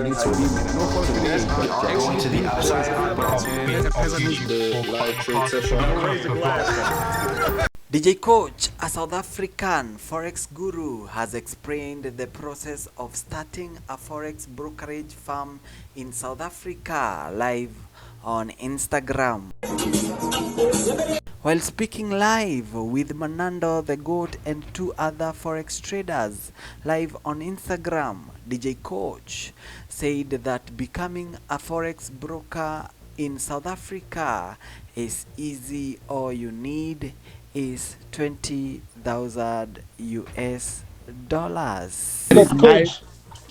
Going to the outside DJ Coach, a South African forex guru, has explained the process of starting a forex brokerage firm in South Africa live on Instagram. While speaking live with Manando the Goat and two other forex traders live on Instagram, DJ Coach said that becoming a forex broker in South Africa is easy. All you need is 20,000 US dollars. Coach,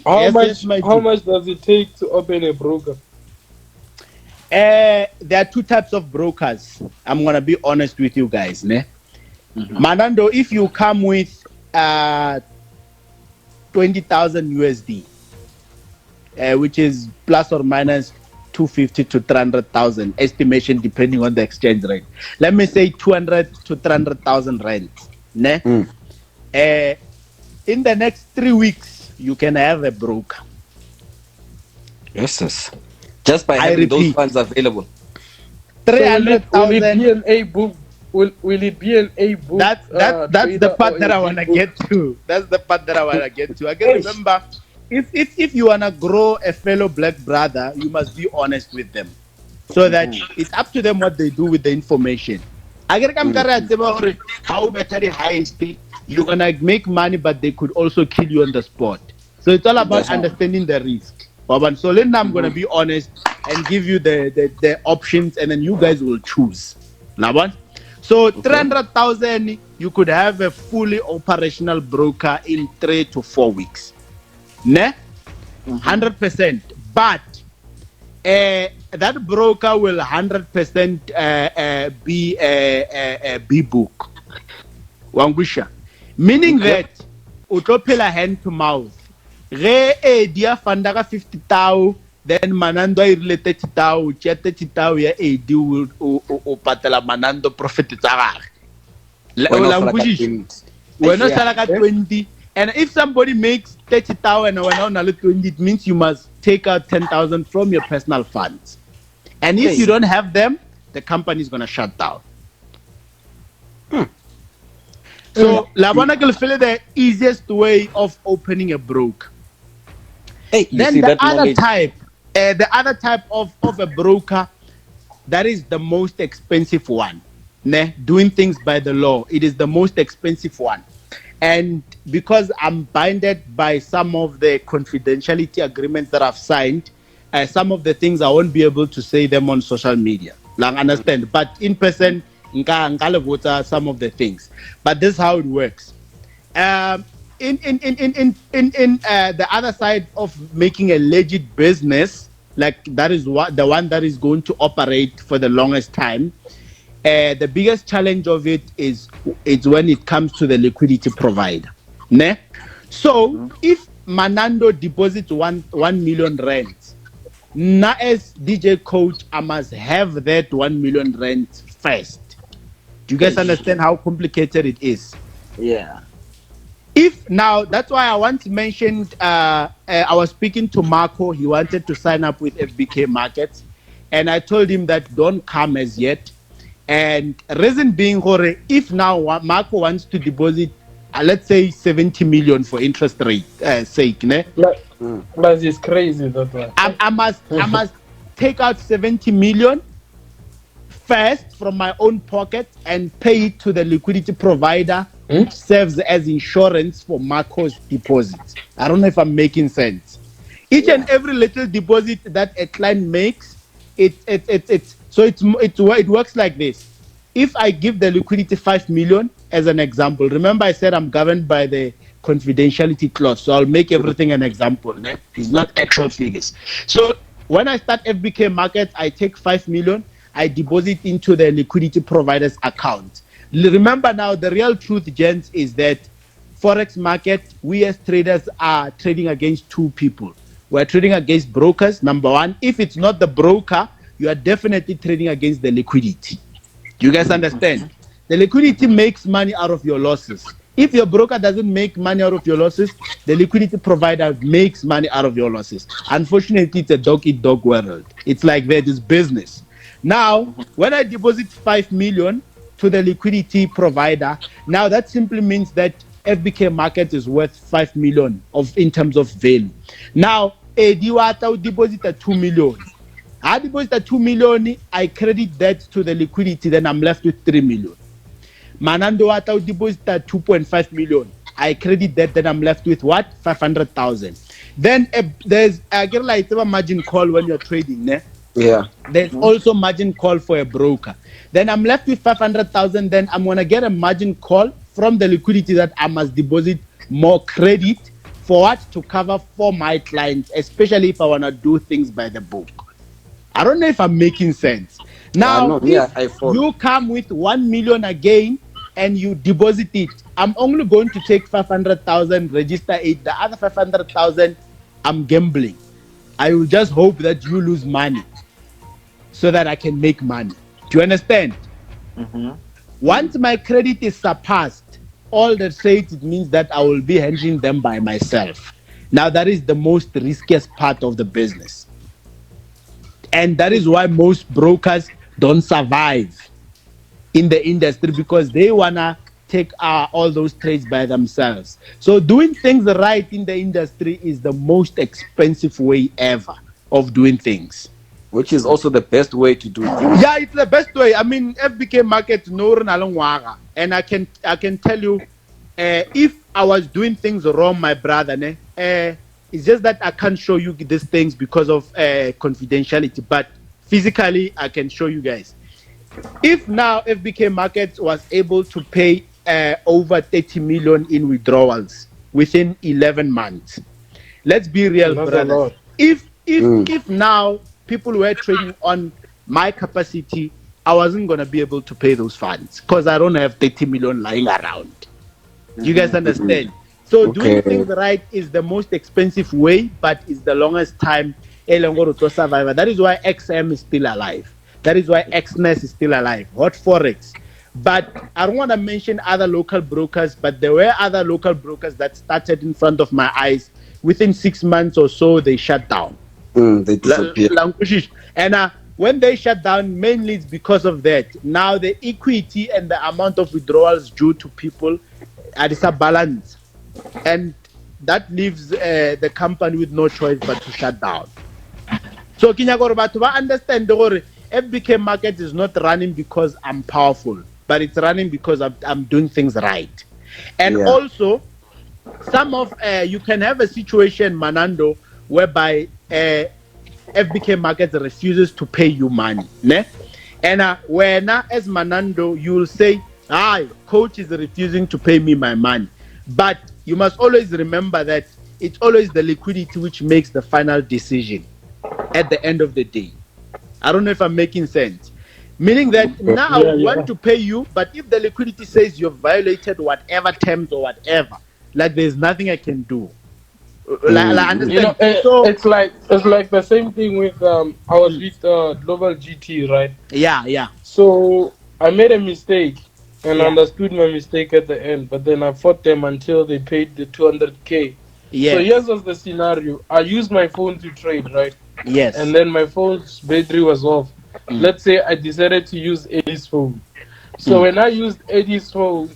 how much does it take to open a broker? There are two types of brokers. I'm gonna be honest with you guys, ne? Manando, if you come with 20,000 USD, which is plus or minus 250 to 300,000 estimation depending on the exchange rate. Let me say 200 to 300,000 rand. Ne? In the next 3 weeks, you can have a broker. Yes. Just by having those funds available. 300,000. Will it be an A book? Will it be an A book? That's the part that I wanna get to. That's the part that I wanna get to. I can remember. If you wanna grow a fellow black brother, you must be honest with them, so that it's up to them what they do with the information. I get how better the highest you're gonna make money, but they could also kill you on the spot. So it's all about understanding the risk. So then I'm gonna be honest and give you the options, and then you guys will choose. Now, so 300,000, you could have a fully operational broker in 3 to 4 weeks. Ne? 100%. But that broker will 100% be a B book. Wangusha. Meaning that utopela hand to mouth. Re dia fandaka 50,000, then Manando ile 30,000, 30,000 ya AD o patela Manando profit tsagare. We're not selling 20. And if somebody makes 30,000 and we're not 20, it means you must take out 10,000 from your personal funds. And if you don't have them, the company is going to shut down. So, Labana can feel the easiest way of opening a broker. Then the other type of a broker, that is the most expensive one. Ne? Doing things by the law, it is the most expensive one. And because I'm binded by some of the confidentiality agreements that I've signed, some of the things I won't be able to say them on social media. Like, understand? But in person, some of the things. But this is how it works. In the other side of making a legit business, like that is the one that is going to operate for the longest time. The biggest challenge of it is when it comes to the liquidity provider. Ne? So if Manando deposits 1 million rand, now as DJ Coach, I must have that 1 million rand first. Do you guys understand how complicated it is? Yeah. If now, that's why I once mentioned, I was speaking to Marco. He wanted to sign up with FBK Markets, and I told him that don't come as yet. And reason being, if now Marco wants to deposit, let's say 70 million for interest rate sake, ne? But it's crazy that one. I must take out 70 million first from my own pocket and pay it to the liquidity provider, which serves as insurance for Marco's deposits. I don't know if I'm making sense. Each and every little deposit that a client makes, it works like this. If I give the liquidity 5 million as an example, remember I said I'm governed by the confidentiality clause, so I'll make everything an example. Ne? It's not actual figures. So when I start FBK Markets, I take 5 million, I deposit into the liquidity provider's account. Remember now, the real truth, gents, is that Forex market, we as traders are trading against two people. We're trading against brokers, number one. If it's not the broker, you are definitely trading against the liquidity. Do you guys understand? The liquidity makes money out of your losses. If your broker doesn't make money out of your losses, the liquidity provider makes money out of your losses. Unfortunately, it's a dog-eat-dog world. It's like that is business. Now, when I deposit 5 million to the liquidity provider, now that simply means that FBK market is worth 5 million in terms of value. Now, Ediwata would deposit a 2 million. I deposit a 2 million, I credit that to the liquidity, then I'm left with 3 million. Manando Wata deposit 2.5 million. I credit that, then I'm left with what? 500,000. Then there's a margin call when you're trading. Ne? Yeah. There's also margin call for a broker. Then I'm left with 500,000. Then I'm gonna get a margin call from the liquidity that I must deposit more credit for what? To cover for my clients, especially if I wanna do things by the book. I don't know if I'm making sense. Now, if you come with 1 million again and you deposit it, I'm only going to take 500,000, register it. The other 500,000, I'm gambling. I will just hope that you lose money so that I can make money. Do you understand? Mm-hmm. Once my credit is surpassed, all the trades, it means that I will be handling them by myself. Now, that is the most riskiest part of the business. And that is why most brokers don't survive in the industry, because they wanna take all those trades by themselves. So doing things right in the industry is the most expensive way ever of doing things. Which is also the best way to do things. Yeah, it's the best way. I mean, FBK market no and I can tell you, if I was doing things wrong, my brother, it's just that I can't show you these things because of confidentiality. But physically, I can show you guys. If now FBK Market was able to pay over 30 million in withdrawals within 11 months, let's be real, brothers. If now people were trading on my capacity, I wasn't going to be able to pay those funds because I don't have 30 million lying around. You guys understand? So doing things right is the most expensive way, but it's the longest time to survive. That is why XM is still alive. That is why XNES is still alive. Hot FOREX. But I don't want to mention other local brokers, but there were other local brokers that started in front of my eyes. Within 6 months or so, they shut down. They disappeared. And when they shut down, mainly it's because of that. Now the equity and the amount of withdrawals due to people are disbalanced. And that leaves the company with no choice but to shut down. So Kinyagorba, understand the FBK market is not running because I'm powerful, but it's running because I'm doing things right. And also, some of you can have a situation, Manando, whereby FBK market refuses to pay you money. Ne? And when as Manando, you will say, coach is refusing to pay me my money. But you must always remember that it's always the liquidity which makes the final decision at the end of the day. I don't know if I'm making sense. Meaning that now I want to pay you, but if the liquidity says you've violated whatever terms or whatever, like there's nothing I can do. Like understand? You know, it's like the same thing with I was with Global GT, right? Yeah. So I made a mistake and understood my mistake at the end, but then I fought them until they paid the 200K. Yeah. So here's was the scenario. I used my phone to trade, right? Yes. And then my phone's battery was off. Let's say I decided to use Eddie's phone. So when I used Eddie's phone,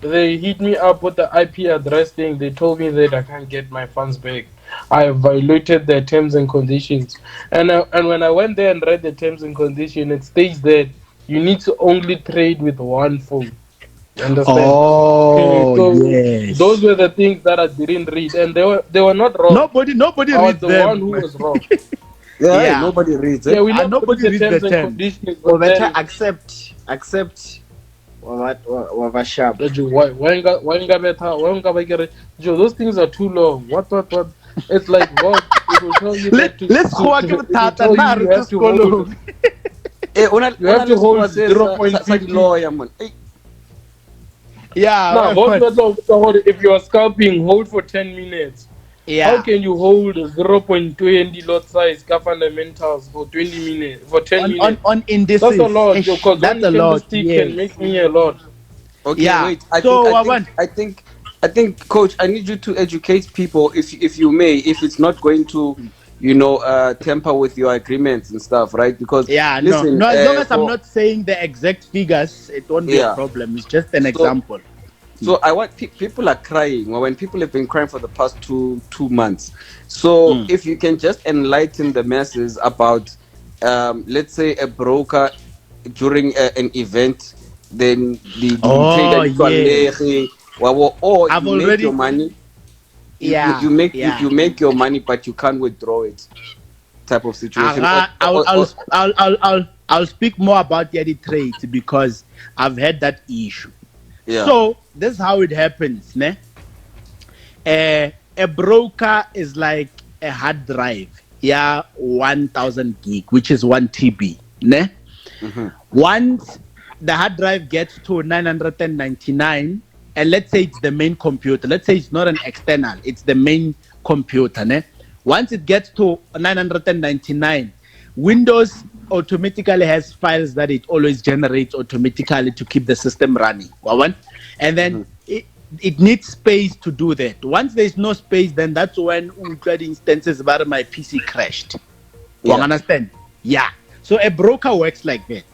they hit me up with the IP address thing. They told me that I can't get my funds back. I have violated their terms and conditions. And when I went there and read the terms and conditions, it states that you need to only trade with one phone. Understand? Oh, so yes. Those were the things that I didn't read, and they were not wrong. Nobody I was reads the them. one who was wrong. Nobody reads it. Yeah, we nobody reads the terms. Conditions. Well, better accept. What sharp. Joe, those things are too long. What? It's like what? It will tell you let's go again. You have to hold 0.6. Yeah. Now, if you are scalping, hold for 10 minutes. Yeah. How can you hold 0.20 lot size fundamentals for 20 minutes, for 10 minutes? On indices. That's a lot, because that's a lot. Can make me a lot. Okay, Yeah. wait. I think, Coach, I need you to educate people, if you may, if it's not going to, temper with your agreements and stuff, right? Because Yeah, no, listen, no. As long as I'm for not saying the exact figures, it won't be a yeah. problem. It's just an So example. so I want people are crying, or when people have been crying for the past two months. So if you can just enlighten the masses about, let's say, a broker during an event, then the trader Oh yes, or I've you make your already. money, Yeah, yeah. you make your money, but you can't withdraw it, type of situation. I'll speak more about the trades because I've had that issue. Yeah. So this is how it happens, ne? A broker is like a hard drive, yeah, 1,000 gig, which is 1 TB, ne? Once the hard drive gets to 999, and let's say it's the main computer, let's say it's not an external, it's the main computer, ne? Once it gets to 999, Windows automatically has files that it always generates automatically to keep the system running. And then it needs space to do that. Once there's no space, then that's when we get instances where my PC crashed. You understand? Yeah. So a broker works like that.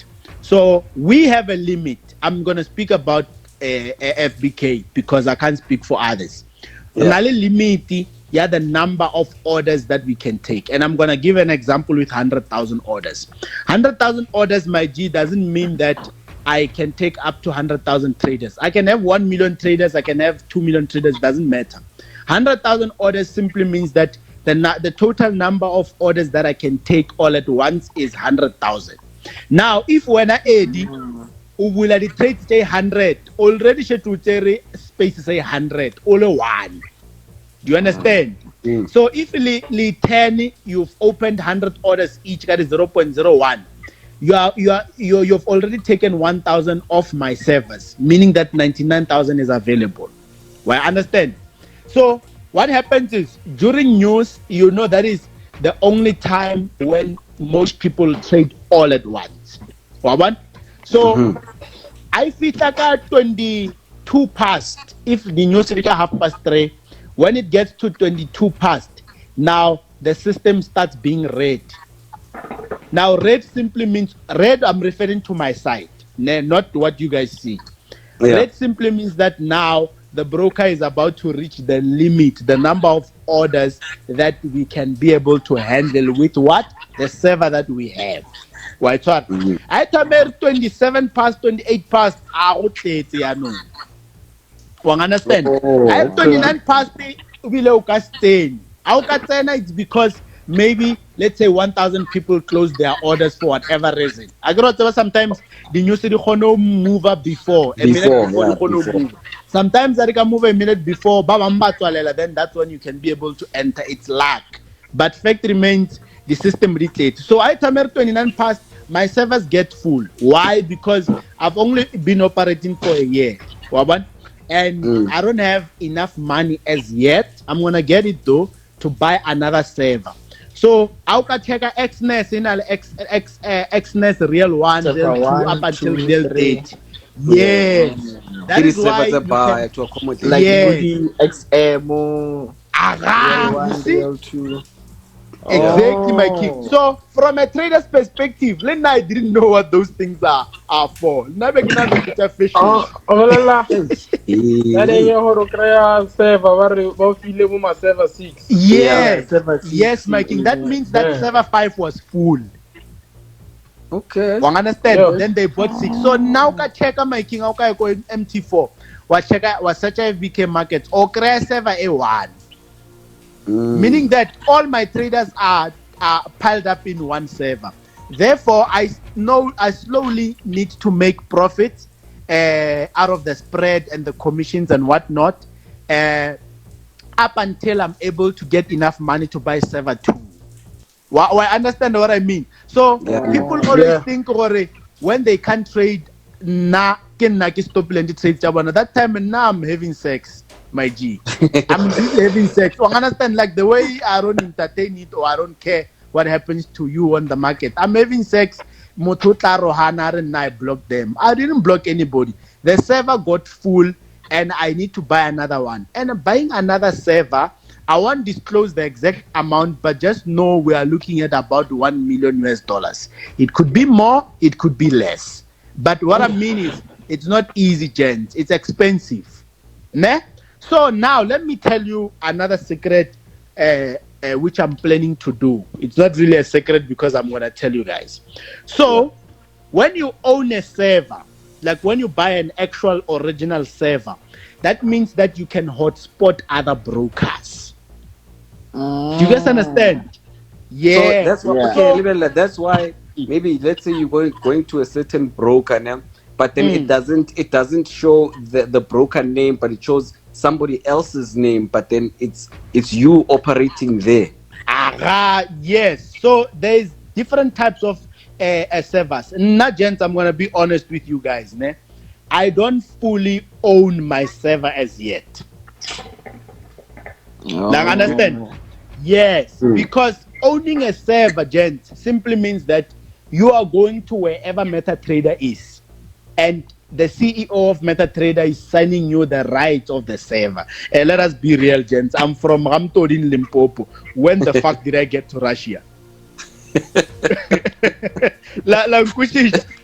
So we have a limit. I'm going to speak about FBK because I can't speak for others. Limit, yeah, the number of orders that we can take. And I'm going to give an example with 100,000 orders. 100,000 orders, my G, doesn't mean that I can take up to 100,000 traders. I can have 1 million traders. I can have 2 million traders. Doesn't matter. 100,000 orders simply means that the total number of orders that I can take all at once is 100,000. Now, if when I add, will the trade say 100, already to space say 100, only one. Do you understand? So if 10, you've opened 100 orders each, that is 0.01. You've already taken 1,000 off my servers, meaning that 99,000 is available. Well, I understand. So what happens is during news, that is the only time when most people trade all at once. So I feel like 22 past, if the news is 3:30, when it gets to 22 past, now the system starts being red. Now, red simply means, red, I'm referring to my site, not what you guys see. Red simply means that now the broker is about to reach the limit, the number of orders that we can be able to handle with what? The server that we have. Why, I tell 27 past, 28 past, understand? I have 29 past below Castain. It's because maybe, let's say, 1,000 people close their orders for whatever reason. I got sometimes the news city move up before a minute before move. Sometimes I can move a minute before, then that's when you can be able to enter. It's luck. But fact remains, the system dictates. So I tell 29 past, my servers get full. Why? Because I've only been operating for a year. And I don't have enough money as yet. I'm gonna get it though to buy another server. So I'll take a XNES in XNES real one, real 2 up until real 8. Yes, that is why you can, to accommodate. Like XM, real 2. Exactly, my king. So, from a trader's perspective, I didn't know what those things are for. Never gonna be fishing. Server 6. Yes, my king. That means that server 5 was full. Okay. You understand? Then they bought 6. So now I check my king. I go in MT4. Was such a VK market or create server A1. Meaning that all my traders are piled up in one server. Therefore, I slowly need to make profits out of the spread and the commissions and whatnot up until I'm able to get enough money to buy server 2. I understand what I mean. So people always think when they can't trade, stop trade. That time now I'm having sex. My G, I'm busy having sex. So understand, like the way I don't entertain it or I don't care what happens to you on the market. I'm having sex. Motota Rohana and I blocked them. I didn't block anybody. The server got full and I need to buy another one. And buying another server, I won't disclose the exact amount, but just know we are looking at about 1 million US dollars. It could be more, it could be less. But what I mean is, it's not easy, gents. It's expensive. Ne? So now let me tell you another secret which I'm planning to do. It's not really a secret because I'm going to tell you guys. So when you own a server, like when you buy an actual original server, that means that you can hotspot other brokers. Do you guys understand? Yeah. So that's why, okay, that's why maybe let's say you're going to a certain broker now, but then it doesn't show the broker name, but it shows somebody else's name, but then it's you operating there. Yes. So there's different types of servers. Now, gents, I'm gonna be honest with you guys. Ne? I don't fully own my server as yet. Like, understand? Yes, because owning a server, gents, simply means that you are going to wherever MetaTrader is, and the CEO of MetaTrader is signing you the rights of the server. Let us be real, gents. I'm from Ramtod Limpopo. When the fuck did I get to Russia?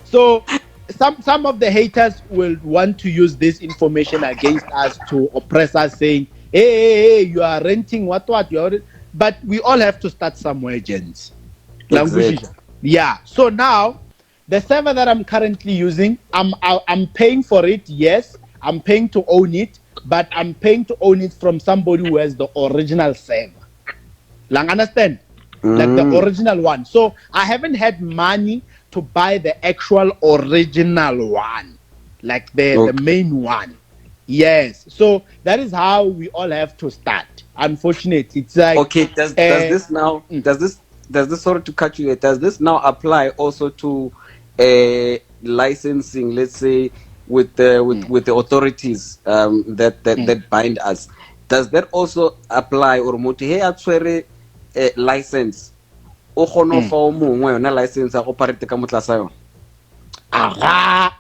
So some of the haters will want to use this information against us to oppress us, saying, hey, you are renting what you are. But we all have to start somewhere, gents. Exactly. Yeah. So now, the server that I'm currently using, I'm paying for it. Yes, I'm paying to own it, but I'm paying to own it from somebody who has the original server. Like, understand? Like the original one. So I haven't had money to buy the actual original one, like the main one. Yes. So that is how we all have to start. Unfortunately, it's like, okay. Does this now? Does this, sorry to cut you? Does this now apply also to licensing? Let's say with the authorities that bind us. Does that also apply? Or hey, actually, license? O kgona fa o mongwe yona license ya operate ka motlasa yona?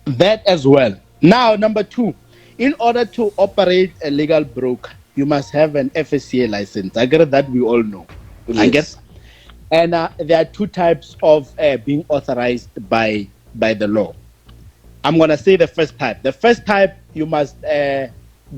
That as well. Now, number 2, in order to operate a legal broker, you must have an FSCA license. I get that, we all know. Yes. I guess. And there are 2 types of being authorized by the law. I'm going to say the first type. The first type, you must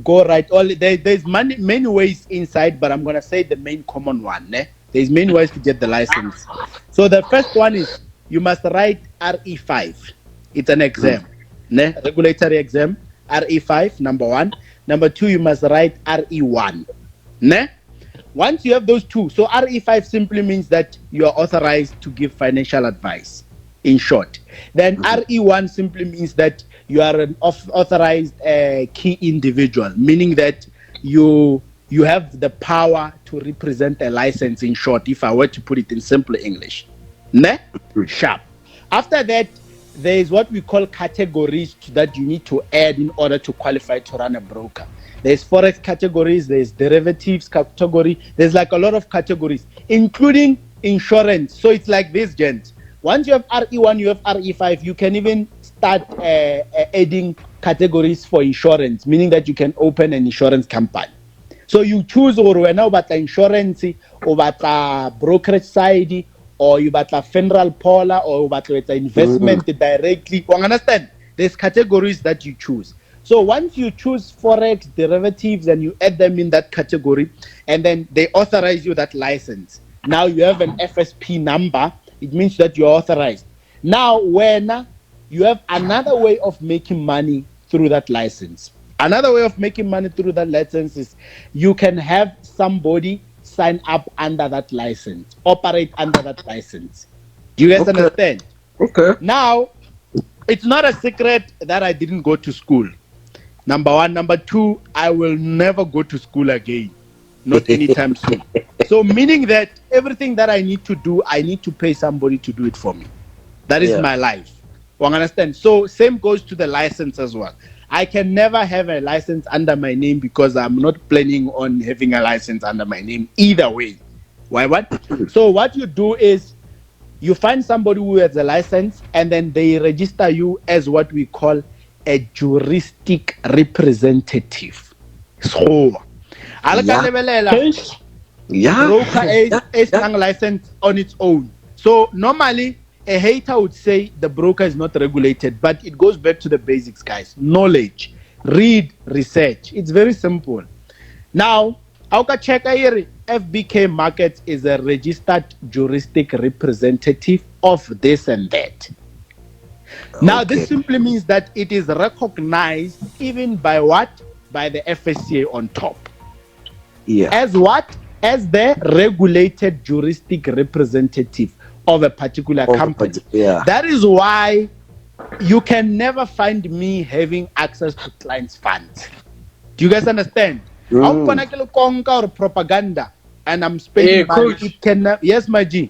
go right. There's many ways inside, but I'm going to say the main common one. There's many ways to get the license. So the first one is you must write RE5. It's an exam, regulatory exam. RE5, number 1. Number 2, you must write RE1. Once you have those 2, so RE5 simply means that you are authorized to give financial advice, in short. Then RE1 simply means that you are an authorized key individual, meaning that you have the power to represent a license, in short, if I were to put it in simple English. Sharp. After that, there is what we call categories that you need to add in order to qualify to run a broker. There's forex categories, there's derivatives category, there's like a lot of categories, including insurance. So it's like this, gents. Once you have RE1, you have RE5, you can even start adding categories for insurance, meaning that you can open an insurance company. So you choose or when about insurance or about brokerage side, or you batla funeral polar, or batla investment directly. You understand? There's categories that you choose. So once you choose forex derivatives and you add them in that category, and then they authorize you that license. Now you have an FSP number. It means that you're authorized. Now when you have another way of making money through that license. Another way of making money through that license is you can have somebody sign up under that license, operate under that license. Do you guys understand? Okay. Now, it's not a secret that I didn't go to school. Number 1. Number 2, I will never go to school again. Not anytime soon. So meaning that everything that I need to do, I need to pay somebody to do it for me. That is my life. You understand? So same goes to the license as well. I can never have a license under my name because I'm not planning on having a license under my name either way. Why what? So what you do is you find somebody who has a license and then they register you as what we call a juristic representative. So, broker is licensed on its own. So normally a hater would say the broker is not regulated, but it goes back to the basics, guys. Knowledge, read, research. It's very simple. Now, Auka Cheka here, FBK Markets is a registered juristic representative of this and that. Now, this simply means that it is recognized even by what? By the FSCA on top. Yeah. As what? As the regulated juristic representative of a particular company. Yeah. That is why you can never find me having access to clients' funds. Do you guys understand? I'm gonna conquer propaganda and I'm spending money. Coach. It can yes, my G.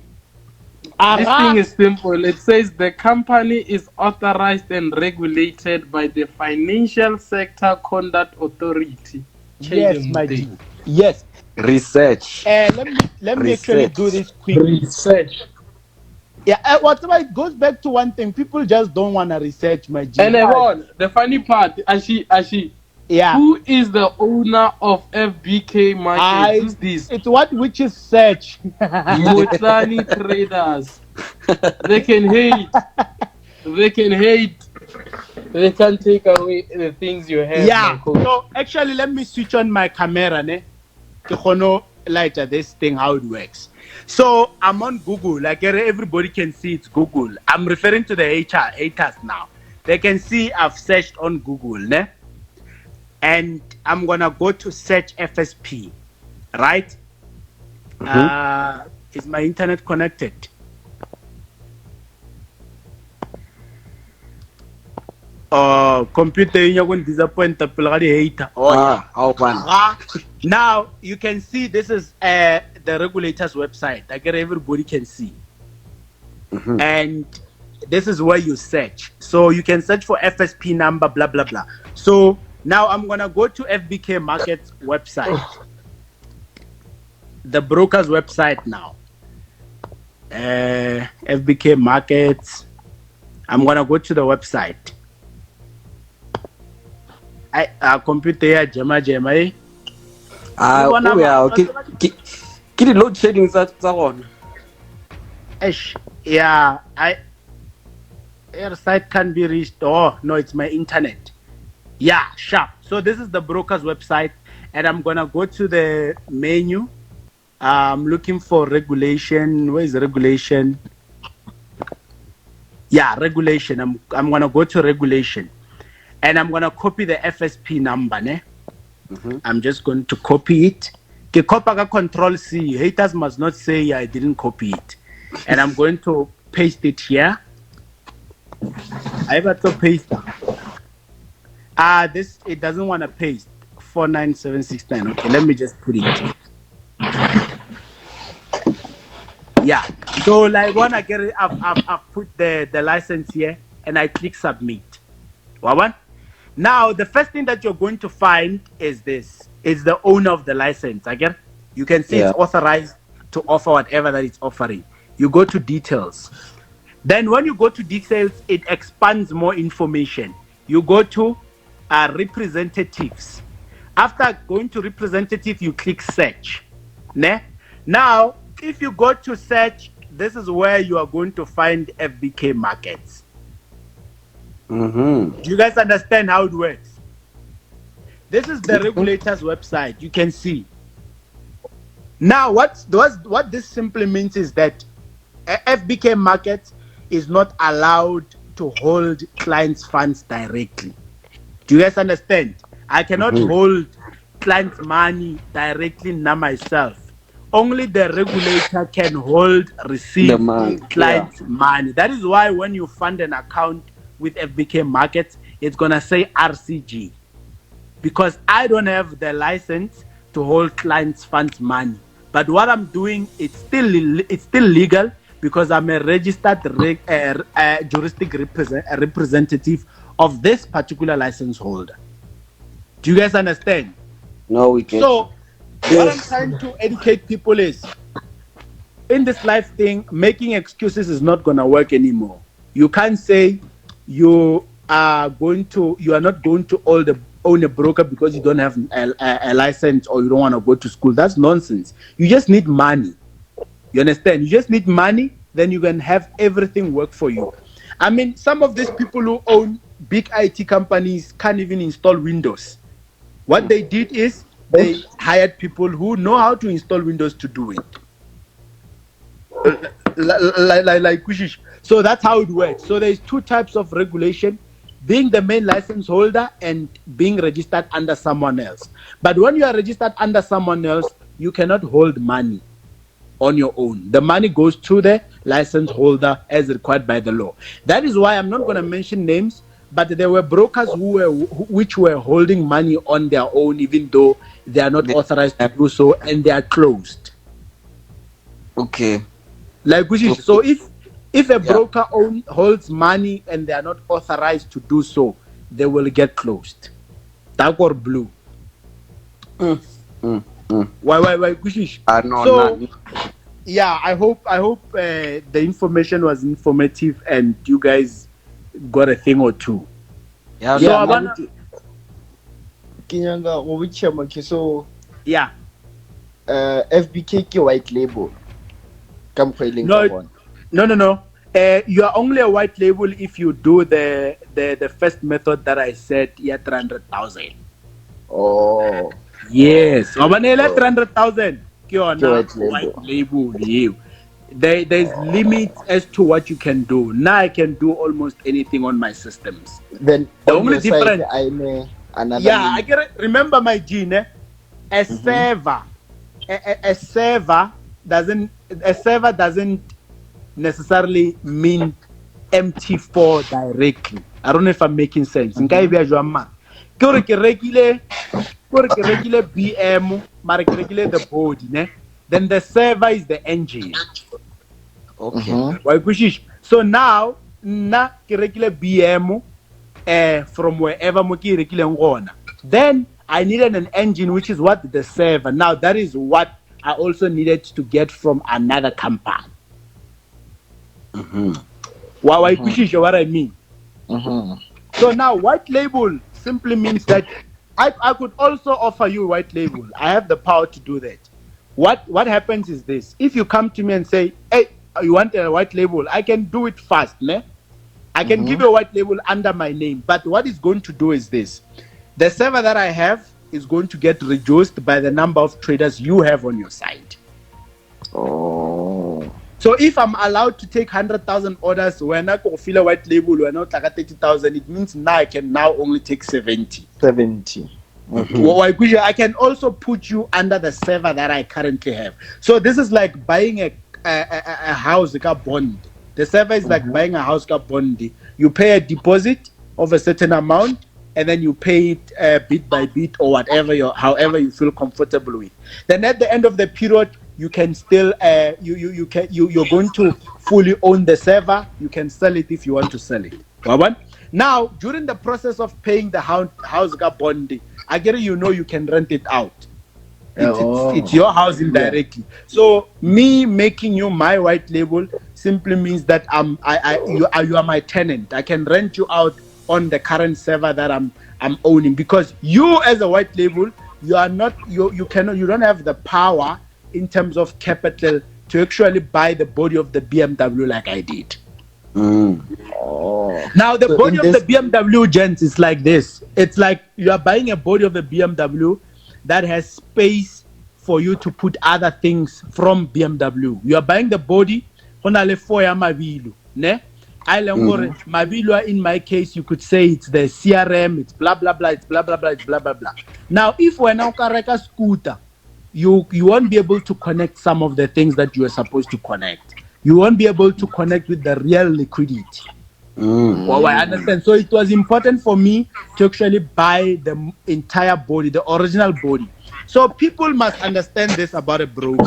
This thing is simple. It says the company is authorized and regulated by the Financial Sector Conduct Authority. Yes, my G. Yes. Research. Let me actually do this quick. Research. Yeah, whatever, it goes back to one thing. People just don't want to research, my G. And everyone, the funny part, Ashi. Yeah. Who is the owner of FBK Markets? Who's this? It's what witches search. Motani traders. They can hate. They can take away the things you have. Yeah. So actually, let me switch on my camera, ne? To light this thing how it works. So I'm on Google. Like everybody can see it's Google. I'm referring to the haters now. They can see I've searched on Google, ne? And I'm gonna go to search FSP, right? Is my internet connected? Computer you're going to disappoint the hater. Now you can see this is the regulator's website. I get everybody can see, and this is where you search. So you can search for FSP number, blah blah blah. So now I'm gonna go to FBK Markets website, the broker's website now. FBK Markets. I'm gonna go to the website. Computer here, Jema. Kid load shedding that on. Yeah, your site can be reached. Oh no, it's my internet. Yeah, sharp. So this is the broker's website, and I'm gonna go to the menu. I'm looking for regulation. Where is the regulation? Yeah, regulation. I'm gonna go to regulation, and I'm gonna copy the FSP number. Ne? I'm just going to copy it. Control C. Haters must not say I didn't copy it. And I'm going to paste it here. I have to paste. This it doesn't want to paste. 49769. Okay, let me just put it. Yeah. So like when I get it, I've put the license here and I click submit. What? Now the first thing that you're going to find is this. It's the owner of the license. Again, you can see it's authorized to offer whatever that it's offering. You go to details. Then when you go to details, it expands more information. You go to representatives. After going to representative, you click search. Ne? Now, if you go to search, this is where you are going to find FBK Markets. Do you guys understand how it works? This is the regulator's website. You can see. Now, what this simply means is that FBK Markets is not allowed to hold clients' funds directly. Do you guys understand? I cannot hold clients' money directly now myself. Only the regulator can receive clients' money. That is why when you fund an account with FBK Markets, it's gonna say RCG, because I don't have the license to hold clients' funds money. But what I'm doing, it's still legal because I'm a registered juristic representative of this particular license holder. Do you guys understand? No, we can't. So what I'm trying to educate people is, in this life thing, making excuses is not gonna work anymore. You can't say you are not going to own a broker because you don't have a license or you don't want to go to school. That's nonsense. You just need money. You understand? You just need money, then you can have everything work for you. I mean, some of these people who own big IT companies can't even install Windows. What they did is they hired people who know how to install Windows to do it. Like Kushish. So that's how it works. So there's two types of regulation: being the main license holder and being registered under someone else. But when you are registered under someone else, you cannot hold money on your own. The money goes to the license holder as required by the law. That is why I'm not going to mention names, but there were brokers which were holding money on their own, even though they are not authorized to do so, and they are closed. Okay. Like Kushish. So if a broker holds money and they are not authorized to do so, they will get closed. Dark or blue. Why Kushish? No, so yeah, I hope the information was informative and you guys got a thing or two. Yeah, so I wanna... so yeah, FBK white label. No. You are only a white label if you do the first method that I said, 300,000. Oh. Yes. 300,000. White label. There's limits as to what you can do. Now I can do almost anything on my systems. Then the only difference, another I can remember my gene. A server doesn't necessarily mean MT4 directly. I don't know if I'm making sense. Nka be a ma. Ke ke rekile BM, mara ke rekile the body, ne? Then the server is the engine. Okay. Why Kushish? So now na ke rekile BM from wherever mo ke rekile ngona. Then I needed an engine, which is what the server. Now that is what I also needed to get from another company. Why Kushish, what I mean? So now white label simply means that I could also offer you white label. I have the power to do that. What happens is this: if you come to me and say, hey, you want a white label, I can do it fast, ne? I can give you a white label under my name. But what it's going to do is this: the server that I have is going to get reduced by the number of traders you have on your side. Oh. So if I'm allowed to take 100,000 orders, when I go fill a white label, when I like 30,000, it means now I can now only take 70. I can also put you under the server that I currently have. So this is like buying a house like a bond. The server is like buying a house like a bond. You pay a deposit of a certain amount, and then you pay it bit by bit or however you feel comfortable with. Then at the end of the period, you can still you're going to fully own the server. You can sell it if you want to sell it. Now, during the process of paying the house bond, I get it, you can rent it out. It's your house indirectly. So me making you my white label simply means that you are my tenant. I can rent you out on the current server that I'm owning, because you as a white label, you don't have the power in terms of capital to actually buy the body of the BMW like I did. Now the body of the BMW, gents, is like this. It's like you are buying a body of the BMW that has space for you to put other things from BMW. You are buying the body on a ne? In my case, you could say it's the CRM, it's blah blah blah, it's blah blah blah, it's blah blah blah. Now, if we're now a scooter, you won't be able to connect some of the things that you are supposed to connect. You won't be able to connect with the real liquidity. Well, I understand. So it was important for me to actually buy the entire body, the original body. So people must understand this about a broker.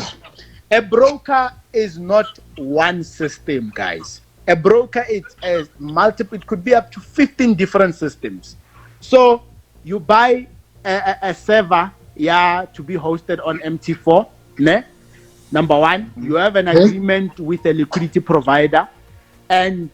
A broker is not one system, guys. A broker is multiple. It could be up to 15 different systems. So you buy a server, to be hosted on MT4. Ne? Number one, you have an agreement with a liquidity provider, and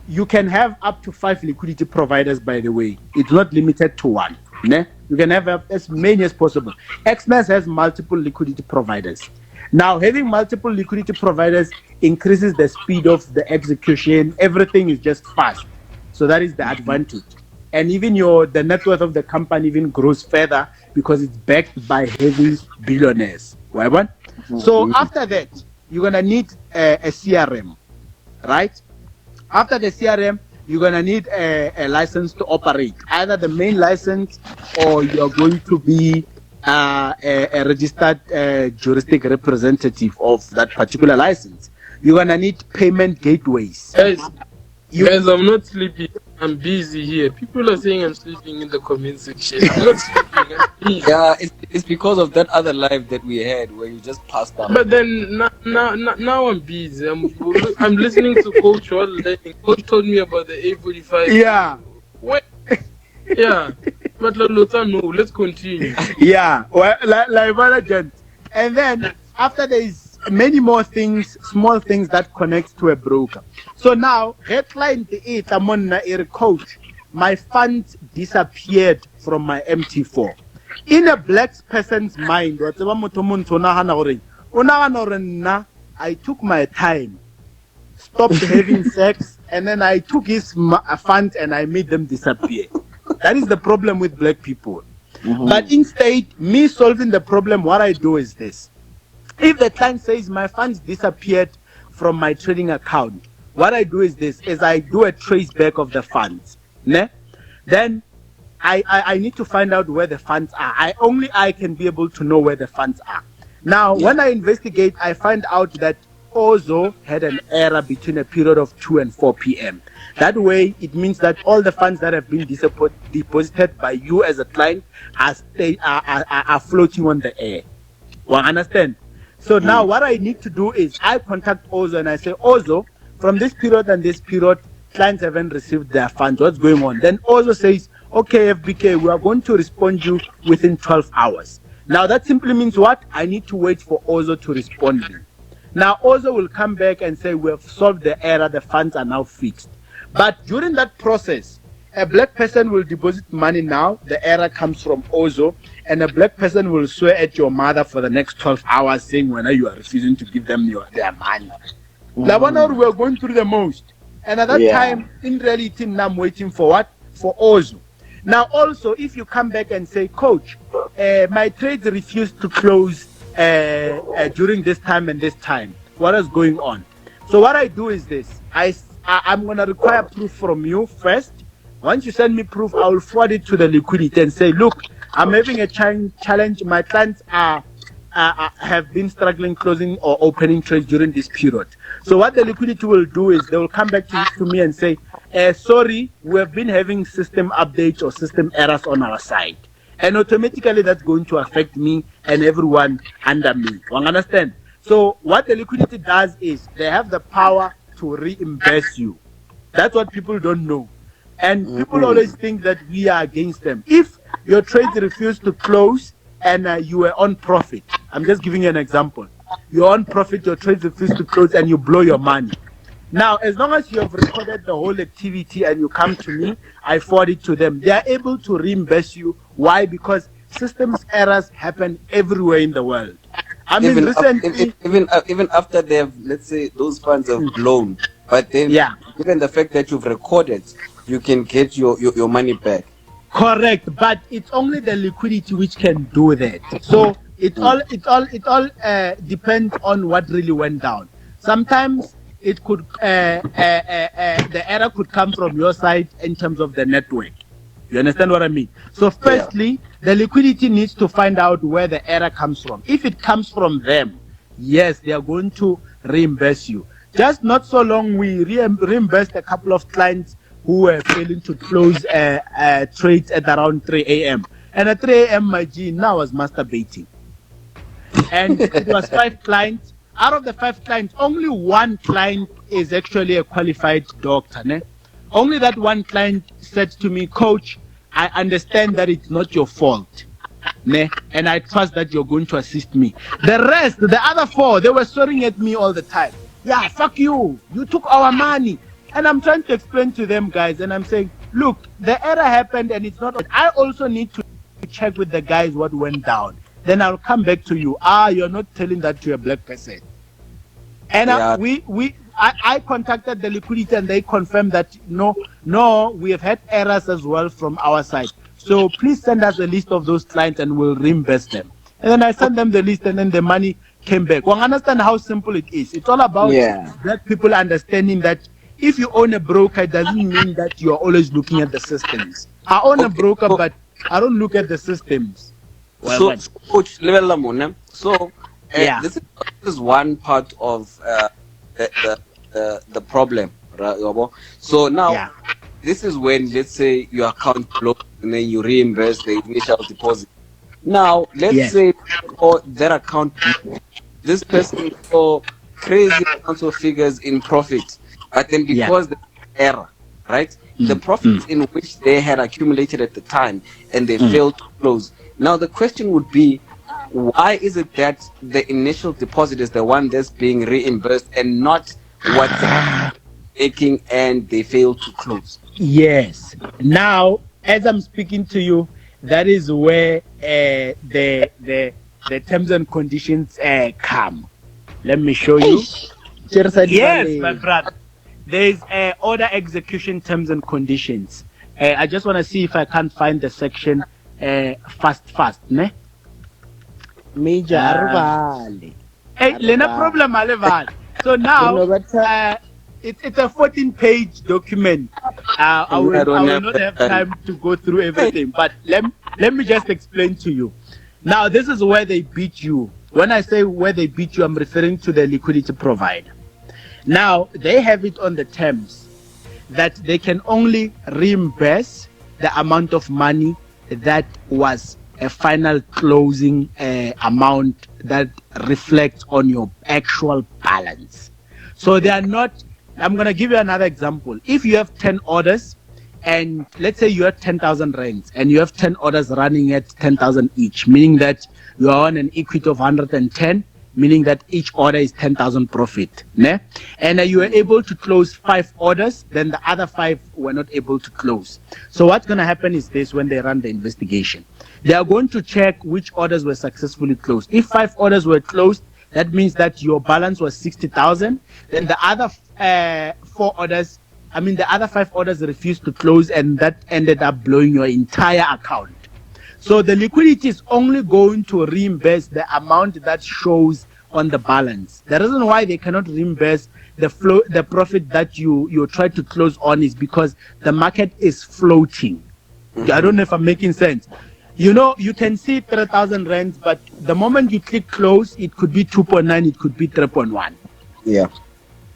you can have up to 5 liquidity providers, by the way. It's not limited to one. Ne? You can have as many as possible. Xmas has multiple liquidity providers. Now, having multiple liquidity providers increases the speed of the execution. Everything is just fast. So that is the advantage. And even the net worth of the company even grows further because it's backed by heavy billionaires. Right? So after that, you're going to need a CRM, right? After the CRM, you're going to need a license to operate, either the main license or you're going to be a registered juristic representative of that particular license. You're going to need payment gateways. Guys, I'm not sleeping. I'm busy here. People are saying I'm sleeping in the comment section. I'm not sleeping. I'm busy. Yeah, it's because of that other live that we had where you just passed out. But then now I'm busy. I'm listening to Coach while learning. Coach told me about the A45. Yeah. What? Yeah. But Lota, no. Let's continue. Yeah. Well, like gent. And then after there is many more things, small things that connect to a broker. So now, her client is a coach. My funds disappeared from my MT4. In a black person's mind, I took my time, stopped having sex, and then I took his funds and I made them disappear. That is the problem with black people. But instead, me solving the problem, what I do is this. If the client says my funds disappeared from my trading account, what I do is this, is I do a trace back of the funds. Ne? Then I need to find out where the funds are. I can be able to know where the funds are. Now, when I investigate, I find out that Ozo had an error between a period of 2 and 4 p.m. That way, it means that all the funds that have been deposited by you as a client are floating on the air. Well, understand? So now what I need to do is I contact Ozo and I say, Ozo, from this period and this period, clients haven't received their funds. What's going on? Then Ozo says, okay, FBK, we are going to respond you within 12 hours. Now that simply means what? I need to wait for Ozo to respond me. Now Ozo will come back and say, we have solved the error, the funds are now fixed. But during that process, a black person will deposit money now, the error comes from Ozo, and a black person will swear at your mother for the next 12 hours saying when you are refusing to give them their money. Now we are going through the most. And at that time, in reality, now I'm waiting for what? For Ozo. Now also, if you come back and say, Coach, my trades refused to close during this time and this time, what is going on? So what I do is this, I'm going to require proof from you first. Once you send me proof, I will forward it to the liquidity and say, look, I'm having a challenge. My clients have been struggling closing or opening trades during this period. So what the liquidity will do is they will come back to me and say, sorry, we have been having system updates or system errors on our side. And automatically that's going to affect me and everyone under me. You understand? So what the liquidity does is they have the power to reimburse you. That's what people don't know. And people always think that we are against them. If your trades refuse to close and you were on profit, I'm just giving you an example. You're on profit, your trades refuse to close and you blow your money. Now, as long as you have recorded the whole activity and you come to me, I forward it to them. They are able to reimburse you. Why? Because systems errors happen everywhere in the world. I mean, recently, even after they have, let's say, those funds have blown, but then given the fact that you've recorded, you can get your money back. Correct, but it's only the liquidity which can do that. So it all depends on what really went down. Sometimes it could the error could come from your side in terms of the network. You understand what I mean? So firstly, the liquidity needs to find out where the error comes from. If it comes from them, yes, they are going to reimburse you. Just not so long we reimbursed a couple of clients who were failing to close trades at around 3 a.m. And at 3 a.m. my G now was masturbating. And it was 5 clients. Out of the 5 clients, only 1 client is actually a qualified doctor. Ne? Only that 1 client said to me, Coach, I understand that it's not your fault. Ne? And I trust that you're going to assist me. The rest, the other 4, they were swearing at me all the time. Yeah, fuck you. You took our money. And I'm trying to explain to them, guys, and I'm saying, look, the error happened and it's not. I also need to check with the guys what went down. Then I'll come back to you. You're not telling that to a black person. And Yeah. I contacted the liquidity and they confirmed that no, we have had errors as well from our side. So please send us a list of those clients and we'll reimburse them. And then I sent them the list and then the money came back. Well, understand how simple it is. It's all about black people understanding that if you own a broker, it doesn't mean that you're always looking at the systems. I own a broker, but I don't look at the systems. So, Coach, this is one part of the problem, right? So now, this is when, let's say, your account closed and then you reimburse the initial deposit. Now, let's say that account, this person saw crazy amounts of figures in profit, but then because the error, right? The profits in which they had accumulated at the time and they failed to close. Now, the question would be, why is it that the initial deposit is the one that's being reimbursed and not what's making and they fail to close? Yes. Now, as I'm speaking to you, that is where the terms and conditions come. Let me show you. Yes, my brother. There's order execution terms and conditions. I just want to see if I can't find the section fast, ne? Major Arvali. Hey, Lena problem, Aleval. So now, it's a 14-page document. I will not have time to go through everything, but let me just explain to you. Now, this is where they beat you. When I say where they beat you, I'm referring to the liquidity provider. Now, they have it on the terms that they can only reimburse the amount of money that was a final closing amount that reflects on your actual balance. So they are not, I'm going to give you another example. If you have 10 orders and let's say you have 10,000 rands and you have 10 orders running at 10,000 each, meaning that you are on an equity of 110, meaning that each order is 10,000 profit. Ne? And you were able to close 5 orders, then the other 5 were not able to close. So what's going to happen is this: when they run the investigation, they are going to check which orders were successfully closed. If 5 orders were closed, that means that your balance was 60,000. Then the other 5 orders refused to close, and that ended up blowing your entire account. So the liquidity is only going to reimburse the amount that shows on the balance. The reason why they cannot reimburse the profit that you try to close on is because the market is floating. I don't know if I'm making sense. You know, you can see 3,000 rands, but the moment you click close, it could be 2.9, it could be 3.1. Yeah.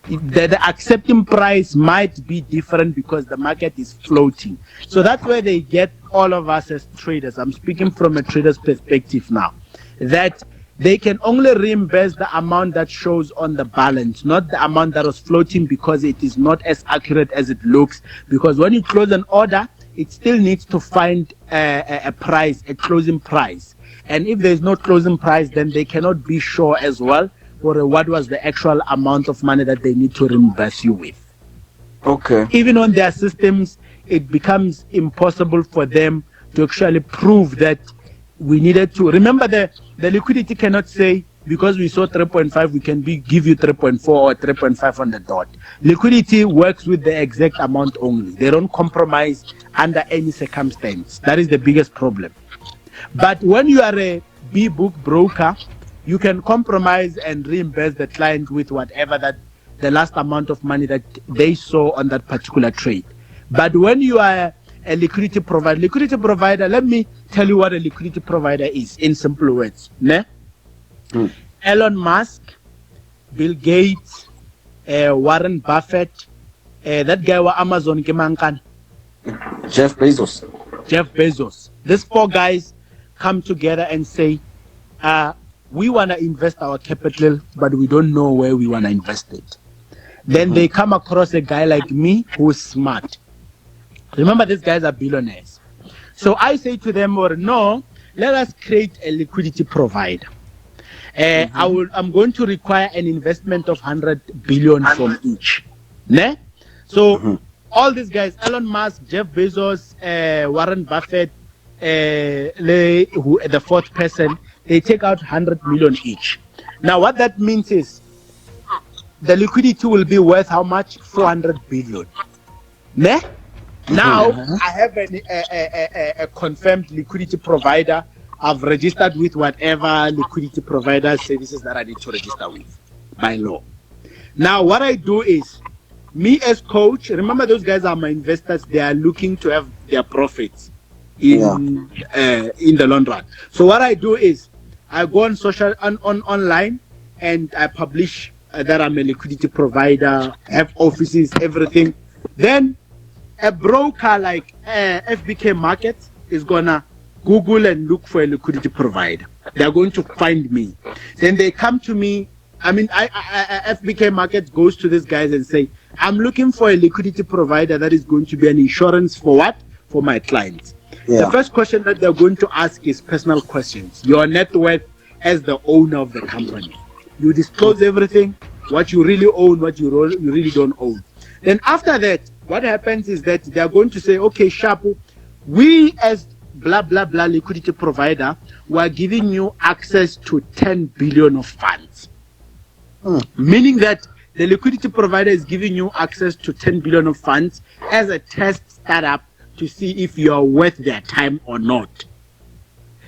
The accepting price might be different because the market is floating. So that's where they get all of us as traders. I'm speaking from a trader's perspective now, that they can only reimburse the amount that shows on the balance, not the amount that was floating, because it is not as accurate as it looks. Because when you close an order, it still needs to find a price, a closing price. And if there's no closing price, then they cannot be sure as well for what was the actual amount of money that they need to reimburse you with. Okay. Even on their systems, it becomes impossible for them to actually prove that we needed to. Remember, the liquidity cannot say, because we saw 3.5, we can give you 3.4 or 3.5 on the dot. Liquidity works with the exact amount only. They don't compromise under any circumstance. That is the biggest problem. But when you are a B-book broker, you can compromise and reimburse the client with whatever that the last amount of money that they saw on that particular trade. But when you are a liquidity provider, let me tell you what a liquidity provider is in simple words. Ne? Elon Musk, Bill Gates, Warren Buffett, that guy wa Amazon kemankan. Jeff Bezos. These 4 guys come together and say, we want to invest our capital, but we don't know where we want to invest it. Then they come across a guy like me who's smart. Remember, these guys are billionaires. So I say to them, no, let us create a liquidity provider. I'm going to require an investment of 100 billion from each. Ne? So all these guys, Elon Musk, Jeff Bezos, Warren Buffett, the fourth person, they take out 100 million each. Now what that means is the liquidity will be worth how much? 400 billion. Ne? Now I have a confirmed liquidity provider. I've registered with whatever liquidity provider services that I need to register with by law. Now what I do is, me as coach, remember those guys are my investors. They are looking to have their profits in the long run. So what I do is I go on online and I publish that I'm a liquidity provider, have offices, everything. Then a broker like FBK Market is gonna Google and look for a liquidity provider. They're going to find me. Then they come to me. I mean, FBK Market goes to these guys and say, I'm looking for a liquidity provider that is going to be an insurance for what? For my clients. The first question that they're going to ask is personal questions. Your net worth as the owner of the company. You disclose everything, what you really own, what you really don't own. Then after that, what happens is that they're going to say, okay, Shapu, we as blah, blah, blah liquidity provider, we're giving you access to 10 billion of funds. Meaning that the liquidity provider is giving you access to 10 billion of funds as a test startup to see if you're worth their time or not.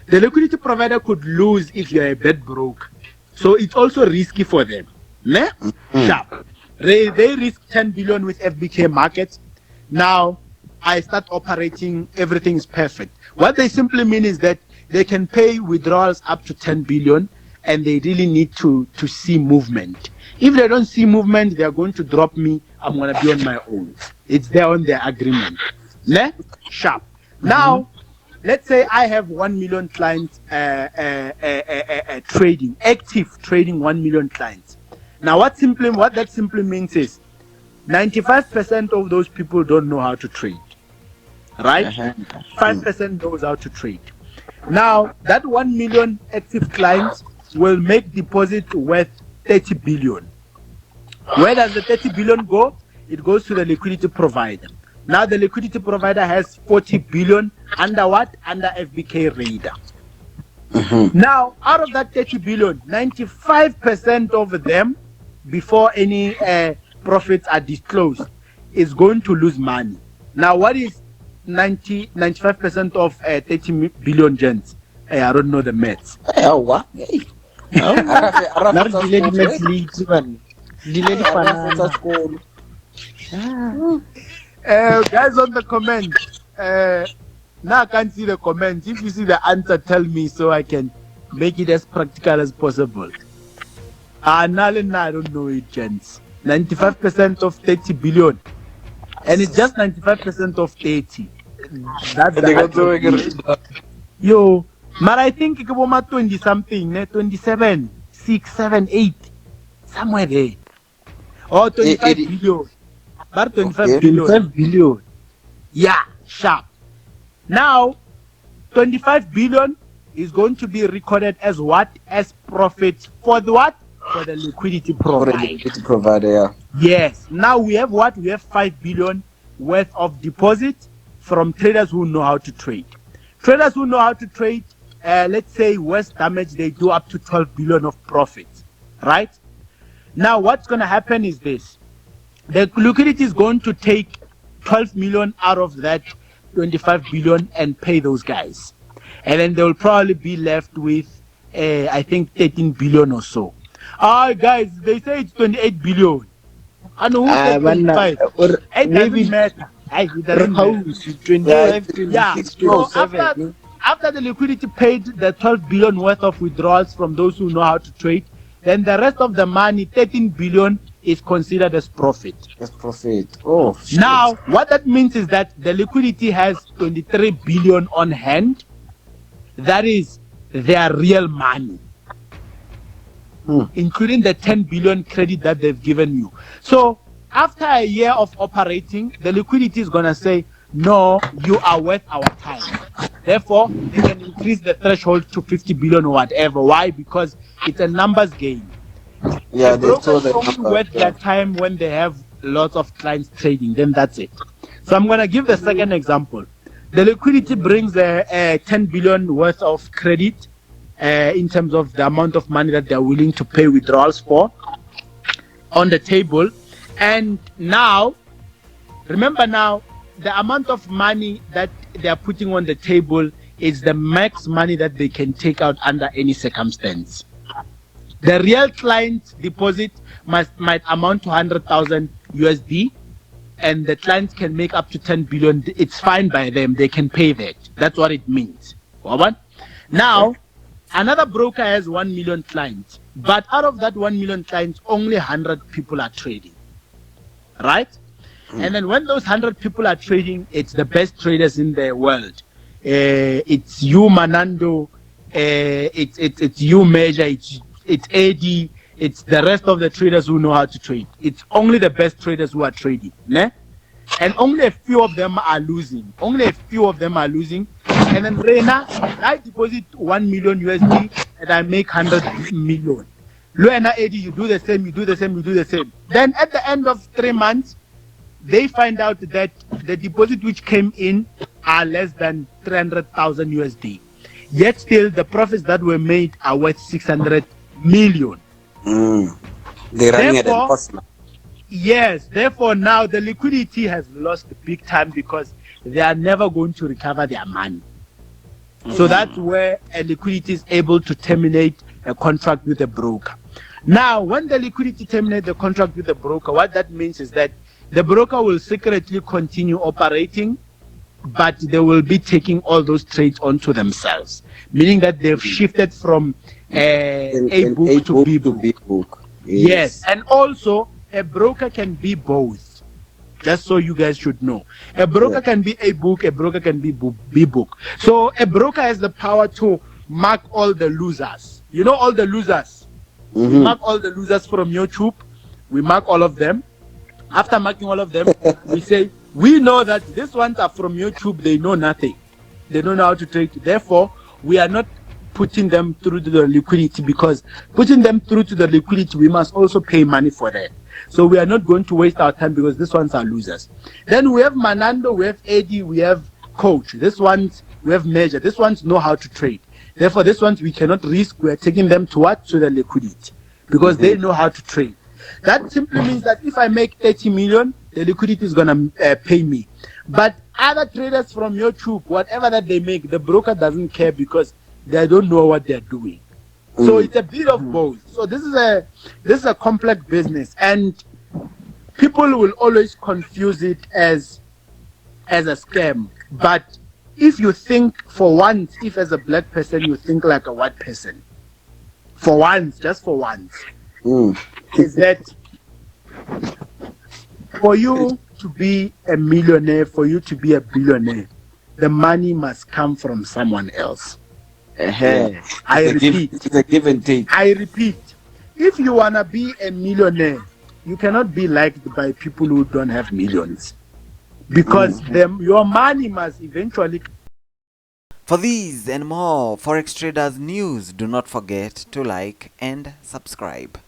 The liquidity provider could lose if you're a bad broker. So it's also risky for them. Ne? Sharp. They risk 10 billion with FBK Markets. Now I start operating, everything is perfect. What they simply mean is that they can pay withdrawals up to 10 billion and they really need to see movement. If they don't see movement, they are going to drop me. I'm going to be on my own. It's there on their agreement. Ne? Sharp. Now, let's say I have 1 million clients trading, active trading 1 million clients. Now, what that simply means is 95% of those people don't know how to trade, right? 5% knows how to trade. Now, that 1 million active clients will make deposit worth 30 billion. Where does the 30 billion go? It goes to the liquidity provider. Now, the liquidity provider has 40 billion under what? Under FBK Radar. Now, out of that 30 billion, 95% of them, before any profits are disclosed, is going to lose money. Now, what is 95% of 30 billion gens? I don't know the maths. Guys on the comments, now I can't see the comments. If you see the answer, tell me so I can make it as practical as possible. Now I don't know it, gents. 95% of 30 billion. And it's just 95% of 30. That's the yo, but I think it's about 20 something, 27, 6, 7, 8, somewhere there. Or 25 billion. But 25 billion. Yeah, sharp. Now, 25 billion is going to be recorded as what? As profits for the what? For the liquidity provider. For the liquidity provider, yeah. Yes. Now we have what? We have 5 billion worth of deposit from traders who know how to trade. Traders who know how to trade, let's say worst damage, they do up to 12 billion of profit, right? Now what's going to happen is this. The liquidity is going to take 12 million out of that 25 billion and pay those guys. And then they will probably be left with, I think, 13 billion or so. Guys, they say it's 28 billion. I know who said 25. It doesn't matter. It doesn't matter. Yeah. So after the liquidity paid the 12 billion worth of withdrawals from those who know how to trade, then the rest of the money, 13 billion, is considered as profit. As profit. Oh, shit. Now, what that means is that the liquidity has 23 billion on hand. That is their real money, including the 10 billion credit that they've given you. So, after a year of operating, the liquidity is going to say, no, you are worth our time. Therefore, they can increase the threshold to 50 billion or whatever. Why? Because it's a numbers game. Yeah, they told the only worth their time when they have lots of clients trading, then that's it. So I'm going to give the second example. The liquidity brings a 10 billion worth of credit in terms of the amount of money that they're willing to pay withdrawals for on the table. And now, remember now, the amount of money that they're putting on the table is the max money that they can take out under any circumstance. The real client deposit might amount to 100,000 USD, and the clients can make up to 10 billion. It's fine by them. They can pay that. That's what it means. Now, another broker has 1 million clients, but out of that 1 million clients, only 100 people are trading, right? And then when those 100 people are trading, it's the best traders in the world. It's you, Manando. It's you, Major. It's Eddie. It's the rest of the traders who know how to trade. It's only the best traders who are trading, ne? And only a few of them are losing. Only a few of them are losing. And then Reina, I deposit 1 million USD and I make 100 million. Luena, Eddie, you do the same, you do the same, you do the same. Then at the end of 3 months, they find out that the deposit which came in are less than 300,000 USD. Yet still, the profits that were made are worth 600 million. They're running at a loss now. Yes, therefore now the liquidity has lost big time because they are never going to recover their money. So that's where a liquidity is able to terminate a contract with a broker. Now, when the liquidity terminates the contract with the broker, what that means is that the broker will secretly continue operating, but they will be taking all those trades onto themselves, meaning that they've shifted from A book to B book. Yes, and also a broker can be both. Just so you guys should know, a broker can be A book, a broker can be B book. So a broker has the power to mark all the losers. You know, all the losers. We mark all the losers from YouTube. We mark all of them. After marking all of them, we say, we know that these ones are from YouTube. They know nothing. They don't know how to trade. Therefore, we are not putting them through to the liquidity, because putting them through to the liquidity, we must also pay money for that. So we are not going to waste our time because these ones are losers. Then we have Manando, we have Eddie, we have Coach. This ones, we have Major. These ones know how to trade. Therefore, these ones we cannot risk. We are taking them to what? To the liquidity, because they know how to trade. That simply means that if I make 30 million, the liquidity is going to pay me. But other traders from YouTube, whatever that they make, the broker doesn't care because they don't know what they're doing. So it's a bit of both. So this is a complex business, and people will always confuse it as a scam. But if you think for once, if as a black person you think like a white person, for once, just for once, is that for you to be a millionaire, for you to be a billionaire, the money must come from someone else. I repeat, it's a give and take. I repeat, if you wanna be a millionaire, you cannot be liked by people who don't have millions, because your money must eventually. For these and more Forex Traders news, do not forget to like and subscribe.